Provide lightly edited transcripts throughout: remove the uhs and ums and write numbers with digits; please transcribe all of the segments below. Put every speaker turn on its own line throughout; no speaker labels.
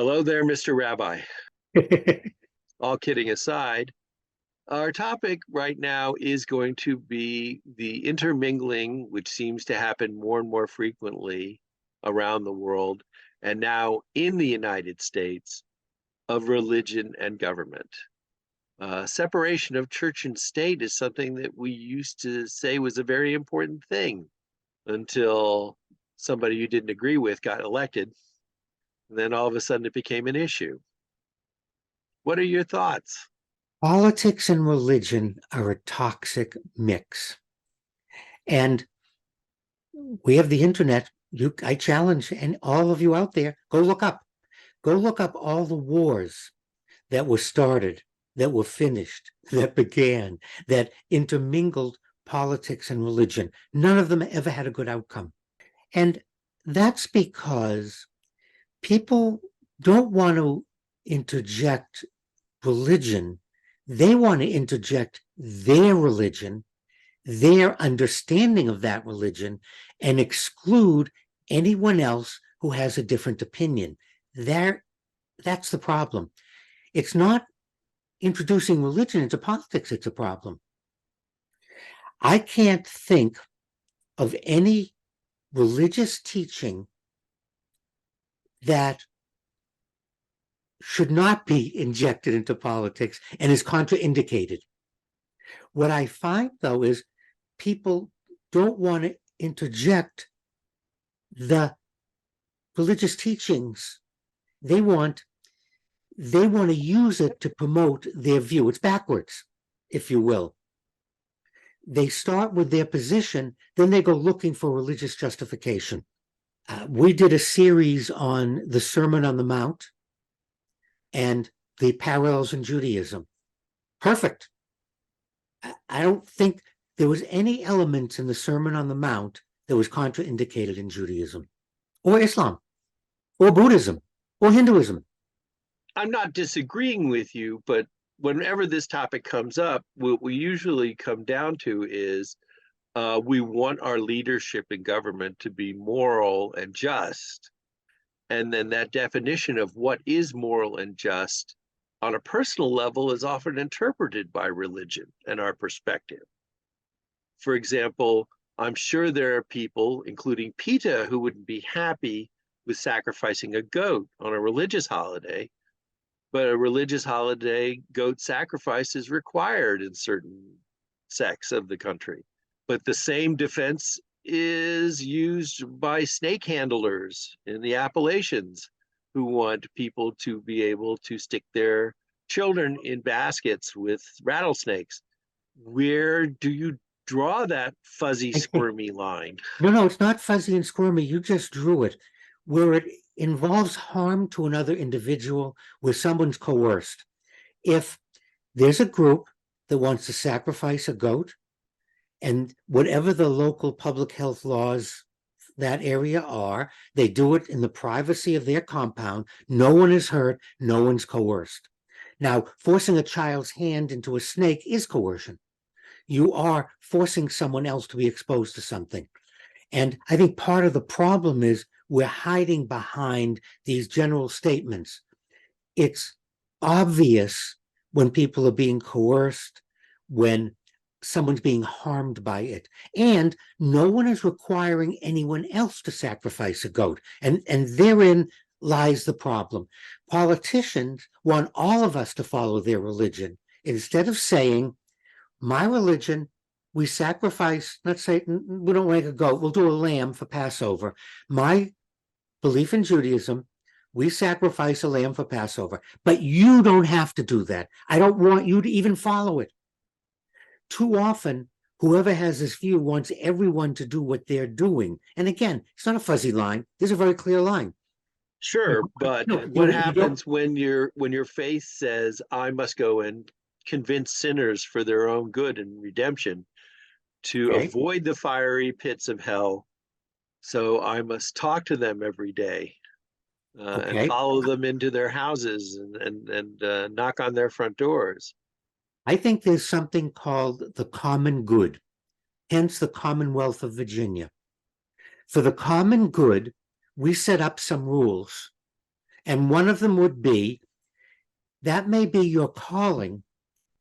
Hello there, Mr. Rabbi. All kidding aside, our topic right now is going to be the intermingling, which seems to happen more and more frequently around the world, and now in the United States, of religion and government. Separation of church and state is something that we used to say was a very important thing until somebody you didn't agree with got elected. And then all of a sudden it became an issue. What are your thoughts?
Politics and religion are a toxic mix. And we have the internet. I challenge and all of you out there, go look up all the wars that were started, that were finished, that began, that intermingled politics and religion. None of them ever had a good outcome. And that's because people don't want to interject religion. They want to interject their religion, their understanding of that religion, and exclude anyone else who has a different opinion. That's the problem. It's not introducing religion into politics, it's a problem. I can't think of any religious teaching that should not be injected into politics and is contraindicated. What I find, though, is people don't want to interject the religious teachings. They want to use it to promote their view. It's backwards, if you will. They start with their position, then they go looking for religious justification. We did a series on the Sermon on the Mount and the parallels in Judaism. Perfect. I don't think there was any element in the Sermon on the Mount that was contraindicated in Judaism or Islam or Buddhism or Hinduism.
I'm not disagreeing with you, but whenever this topic comes up, what we usually come down to is we want our leadership in government to be moral and just. And then that definition of what is moral and just on a personal level is often interpreted by religion and our perspective. For example, I'm sure there are people, including PETA, who wouldn't be happy with sacrificing a goat on a religious holiday, but a religious holiday, goat sacrifice is required in certain sects of the country. But the same defense is used by snake handlers in the Appalachians who want people to be able to stick their children in baskets with rattlesnakes. Where do you draw that fuzzy, squirmy line?
No, it's not fuzzy and squirmy. You just drew it. Where it involves harm to another individual, where someone's coerced. If there's a group that wants to sacrifice a goat, and whatever the local public health laws that area are, they do it in the privacy of their compound. No one is hurt, no one's coerced. Now, forcing a child's hand into a snake is coercion. You are forcing someone else to be exposed to something. And I think part of the problem is we're hiding behind these general statements. It's obvious when people are being coerced, when someone's being harmed by it. And no one is requiring anyone else to sacrifice a goat. And therein lies the problem. Politicians want all of us to follow their religion. Instead of saying, my religion, we sacrifice, let's say, we don't make a goat, we'll do a lamb for Passover. My belief in Judaism, we sacrifice a lamb for Passover. But you don't have to do that. I don't want you to even follow it. Too often, whoever has this view wants everyone to do what they're doing. And again, it's not a fuzzy line. There's a very clear line.
Sure, but what happens when your faith says, I must go and convince sinners for their own good and redemption to avoid the fiery pits of hell? So I must talk to them every day and follow them into their houses and knock on their front doors.
I think there's something called the common good, hence the Commonwealth of Virginia. For the common good, we set up some rules. And one of them would be, that may be your calling,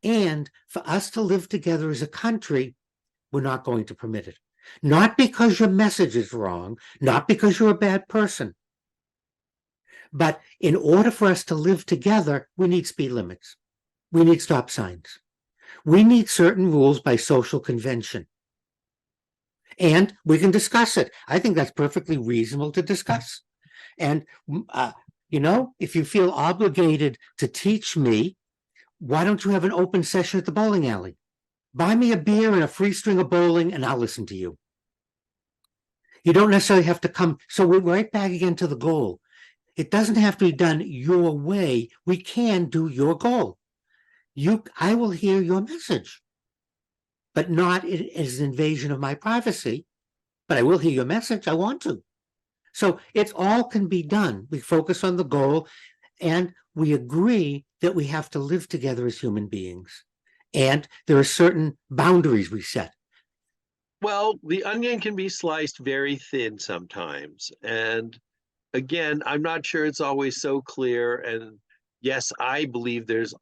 and for us to live together as a country, we're not going to permit it. Not because your message is wrong, not because you're a bad person, but in order for us to live together, we need speed limits. We need stop signs. We need certain rules by social convention. And we can discuss it. I think that's perfectly reasonable to discuss. And, if you feel obligated to teach me, why don't you have an open session at the bowling alley? Buy me a beer and a free string of bowling, and I'll listen to you. You don't necessarily have to come. So we're right back again to the goal. It doesn't have to be done your way. We can do your goal. I will hear your message, but not as an invasion of my privacy. But I will hear your message. I want to. So it all can be done. We focus on the goal, and we agree that we have to live together as human beings. And there are certain boundaries we set.
Well, the onion can be sliced very thin sometimes. And again, I'm not sure it's always so clear. And yes, I believe there's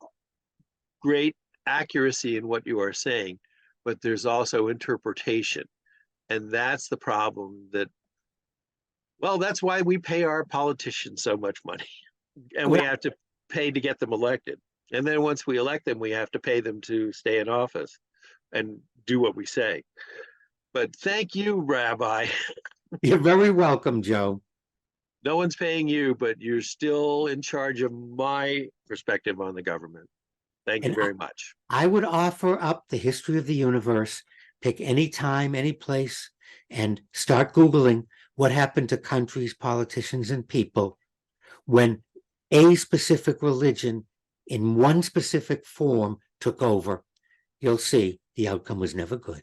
great accuracy in what you are saying, but there's also interpretation. And that's the problem that's why we pay our politicians so much money. And we have to pay to get them elected. And then once we elect them, we have to pay them to stay in office and do what we say. But thank you, Rabbi.
You're very welcome, Joe.
No one's paying you, but you're still in charge of my perspective on the government. Thank you very much.
I would offer up the history of the universe, pick any time, any place, and start Googling what happened to countries, politicians, and people when a specific religion in one specific form took over. You'll see the outcome was never good.